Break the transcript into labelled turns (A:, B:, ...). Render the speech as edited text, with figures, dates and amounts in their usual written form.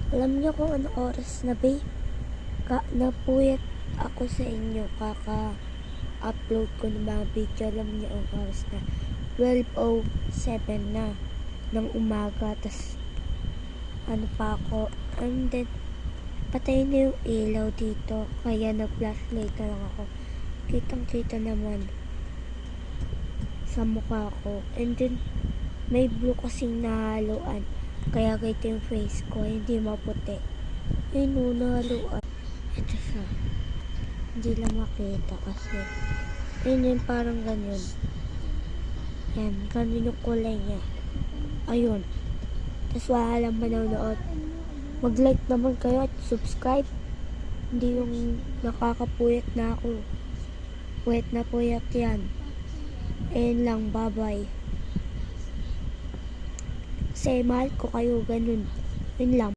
A: Alam niyo kung ano oras na, babe? Napuyat ako sa inyo. Kaka-upload ko ng mga video. Alam niyo ang oras na 12:07 na ng umaga. Tas ano pa ako. And then, patay na yung ilaw dito. Kaya nag-flashlight na lang ako. Kitang-kita naman sa mukha ko. And then, may blue kasing nahaluan. Kaya ganito yung face ko. Hindi maputi. Ay no, nahaluan. Ito siya. Hindi lang makita kasi. Ayun yun, parang ganyan. Yan, ganun yung kulay niya. Ayun. Tapos wala lang manonood. Mag-like naman kayo at subscribe. Hindi yung nakakapuyat na ako. Puyat na puyat yan. Ayun lang, bye-bye. Kasi mahal ko kayo, ganun. Yun lang.